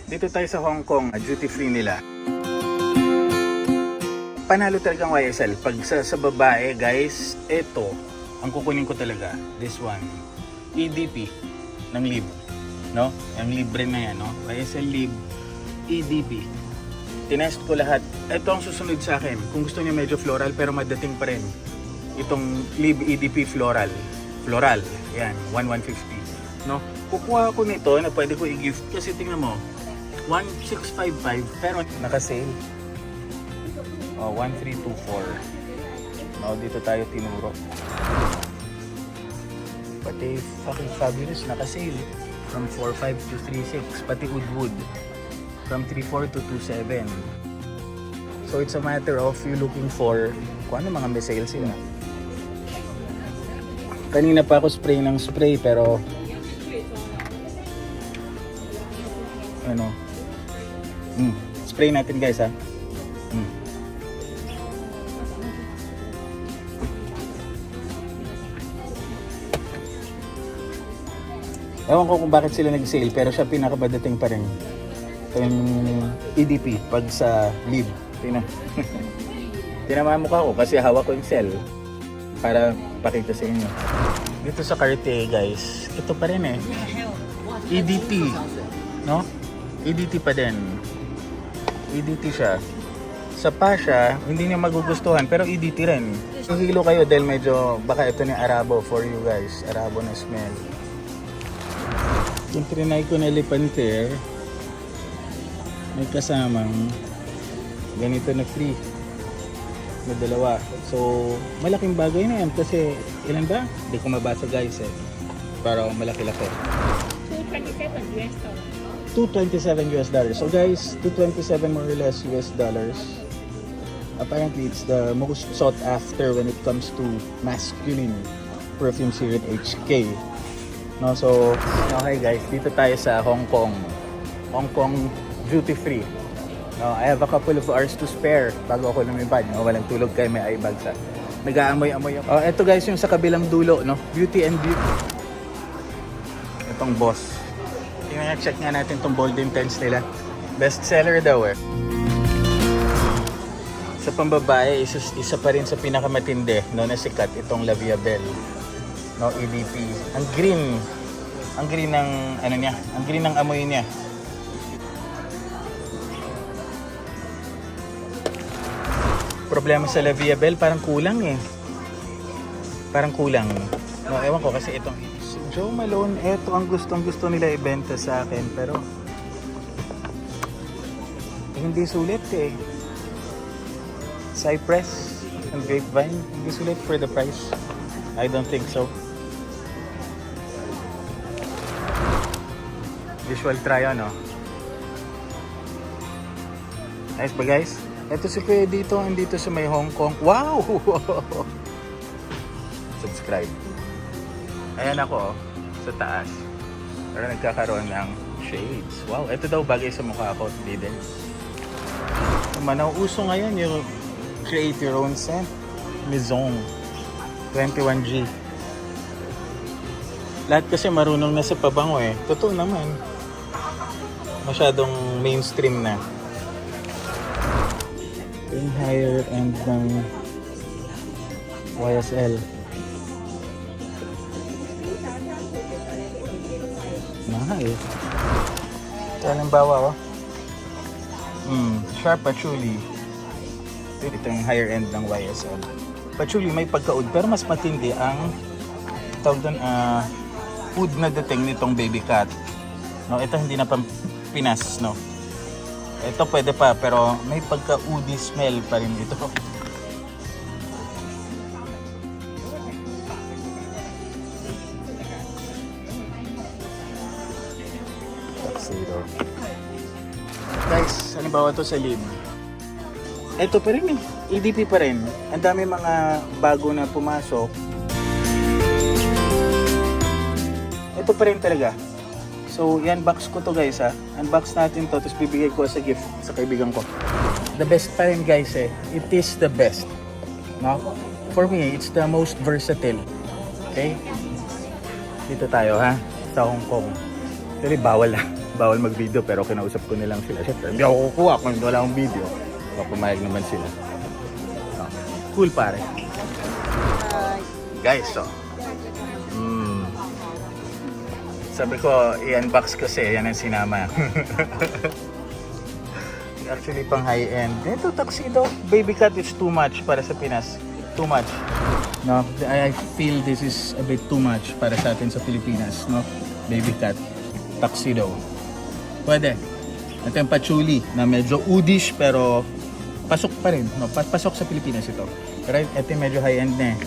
Dito tayo sa Hong Kong, duty free nila. Panalo talagang YSL. Pag sa babae, guys, ito, ang kukunin ko talaga, this one, EDP ng Lib. No? Ang libre na yan, no? YSL Lib, EDP. Tinest ko lahat. Ito ang susunod sa akin. Kung gusto niyo medyo floral, pero madating pa rin. Itong Lib EDP Floral. Floral. Yan, 1,150. No? Kukuha ako nito na pwede ko i-gift kasi tingnan mo, 1,655 pero naka-sale. 1,324. Dito tayo tinuro. Pati fucking fabulous naka-sale. From 4,500 to 3,600. Pati Woodwood. From 3,400 to 2,700. So it's a matter of you looking for kung ano mga may sale sila. Kanina pa ako spray ng spray pero ano, spray natin guys ha. Ewan ko kung bakit sila nag-sale pero siya pinakabadating pa rin. Ito yung EDP pag sa Lib. Tingnan. Tinama mukha ko kasi hawak ko yung cell para pakita sa inyo. Dito sa Cartier guys, ito pa rin eh. EDT, no? EDT pa din. EDT siya. Sa Pasha, hindi niya magugustuhan pero EDT rin. Hihilo kayo dahil medyo baka ito ni Arabo for you guys. Arabo na smell. Yung trinay ko na Lipanter, may kasamang ganito na free na dalawa. So, malaking bagay na yan kasi ilan ba? Hindi ko mabasa guys eh. Para malaki-laki. $227. So guys, $227 more or less US dollars. Apparently, it's the most sought after when it comes to masculine perfumes here at HK. No, so, okay guys, dito tayo sa Hong Kong. Hong Kong duty free. No, I have a couple of hours to spare bago ako lumipad. No, walang tulog kayo, may eyebags ha. Nag-aamoy-amoy ako. Ito guys yung sa kabilang dulo, no? Beauty and Beauty. Itong boss. Tingnan, check nga natin itong Bold Intense nila. Best seller daw eh. Sa pambabae, isa pa rin sa pinakamatindi, no, na sikat itong La Vie Belle. No, EDP. Ang green ng ano niya, ang green ng amoy niya. Problema sa La Vie Belle, parang kulang eh. Parang kulang. No, ewan ko kasi itong Joe Malone, ito ang gustong-gusto nila ibenta sa akin pero hindi sulit eh. Cypress and Grapevine, hindi sulit for the price. I don't think so. Visual try on, no? Nice ba guys? Ito si Kuya dito, andito sa may Hong Kong. Wow! Subscribe. Ayan ako, sa taas. Pero nagkakaroon ng shades. Wow, ito daw bagay sa mukha ko. Hindi din. Uso ngayon yung create your own scent. Maison 21G. Lahat kasi marunong na sa pabango eh. Totoo naman. Masyadong mainstream na. Yung higher end ng YSL. Mahal. Ito halimbawa, Sharp Patchouli. Ito yung higher end ng YSL. Patchouli may pagka-oud pero mas matindi ang tawag doon, oud na dating nitong Baby Cat. No, ito hindi na Pinas, no. Ito pwede pa pero may pagka-oudi smell pa rin ito. Guys, halimbawa to sa Lib. Ito pa rin eh. EDP pa rin. Ang dami mga bago na pumasok. Ito pa rin talaga. So, i-unbox ko to guys ha. Unbox natin to, tapos bibigay ko sa gift sa kaibigan ko. The best pa rin guys eh. It is the best. No? For me, it's the most versatile. Okay? Dito tayo ha. Sa Hong Kong. Actually, bawal ha. bawal mag-video pero kinausap ko nilang sila. Siyempre, hindi ako kukuha kung wala akong video. So, pumayag naman sila. So, cool pare. Guys, so. Sabi ko, i-unbox kasi. Yan ang sinama. Actually, pang high-end. Ito, tuxedo. Baby cut is too much para sa Pinas. Too much. No, I feel this is a bit too much para sa atin sa Pilipinas. No, baby cut. Tuxedo. Pwede. Ito yung patchouli na medyo udish pero pasok pa rin. No, pasok sa Pilipinas ito. Pero ito yung medyo high-end na eh.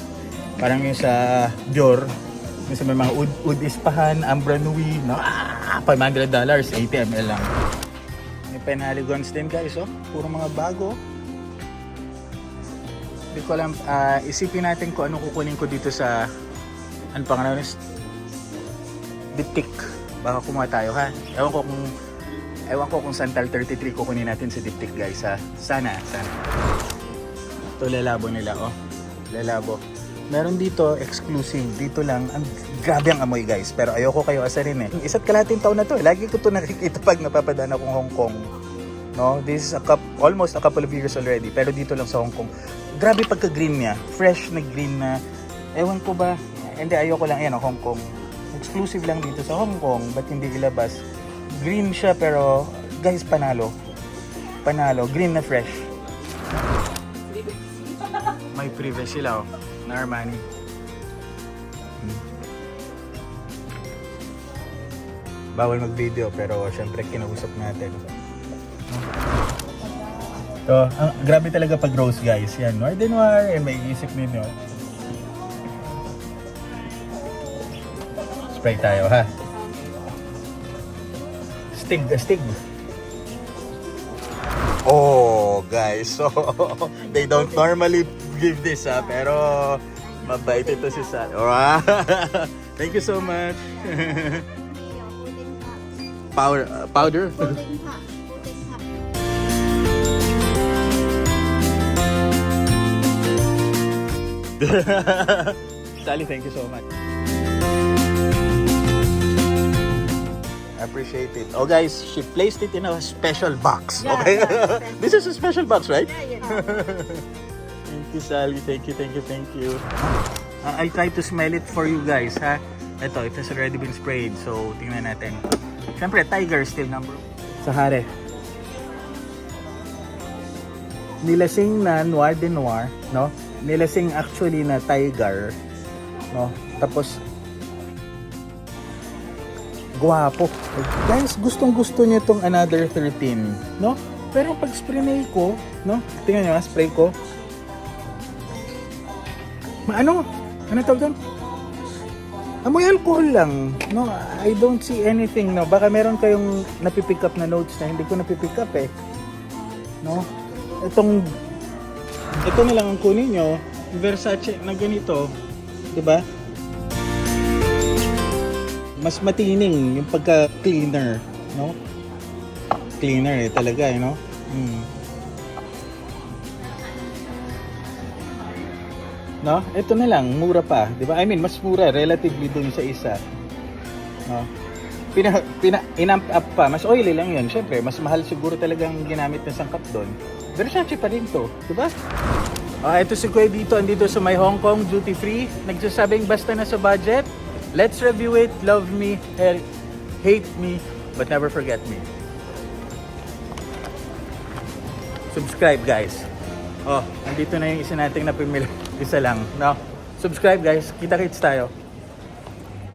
Parang yung sa Dior. Yung sa may mga Oud Ispahan, Ambra Nui, no? $500, 80 ml lang. May Penhaligons din guys, oh. Puro mga bago. Hindi ko alam, isipin natin kung ano kukunin ko dito sa, ano pang ano, Diptyque. Baka kumuha tayo ha. Ewan ko kung Santal 33 kukunin natin sa Diptyque guys ha. Sana. Ito lalabo nila, oh. Lalabo. Meron dito, exclusive. Dito lang, ang grabe ang amoy guys. Pero ayoko kayo asarin eh. Isa't kalahating taon na to eh. Lagi ko to nakikita pag napapadaan akong Hong Kong. No? This is almost a couple of years already. Pero dito lang sa Hong Kong. Grabe pagka-green niya. Fresh na green na. Ewan ko ba? Hindi, ayoko lang. Ayan, Hong Kong. Exclusive lang dito sa Hong Kong. Ba't hindi ilabas? Green siya pero guys, panalo. Panalo. Green na fresh. May previous sila oh. Na Armani. Bawal mag-video pero syempre kinausap natin. So, grabe talaga pag rose guys. Yan, Noir de Noir. May isip ninyo. Spray tayo ha. Stig. Oh guys, so they don't normally give this pero mabait ito si Sal. Wow. Thank you so much. Powder? Sally, thank you so much. I appreciate it. Oh guys, she placed it in a special box. Yeah, Okay? yeah. This is a special box, right? Yeah. Thank you, Sally. Thank you. I'll try to smell it for you guys, ha? Ito, it has already been sprayed. So, tingnan natin. Siyempre, Tiger still number 1. Sahare. Nilasing na Noir de Noir, no? Nilasing actually na Tiger, no? Tapos, guwapo. Guys, gustong-gusto niyo itong Another 13, no? Pero pag spray ko, no? Tingnan niyo, spray ko. Ano tawag doon? Amoy alcohol lang, no? I don't see anything, no? Baka meron kayong napipick up na notes na hindi ko napipick up eh. No? Ito na lang ang kunin nyo. Versace na ganito, 'di ba? Mas matining yung pagka-cleaner, no? Cleaner eh talaga, eh, no? No? Ito na lang, mura pa, 'di ba? I mean, mas mura relatively dun sa isa. No? In-amp up pa, mas oily lang 'yun. Syempre, mas mahal siguro talagang ginamit na sangkap doon. Versace pa rin 'to, 'di ba? Ito si Kuya dito, andito sa may Hong Kong duty free. Nagsasabing basta na sa budget. Let's review it. Love me, hate me, but never forget me. Subscribe guys. Nandito na yung isa nating napimili. Isa lang, no? Subscribe guys. Kita-kits tayo.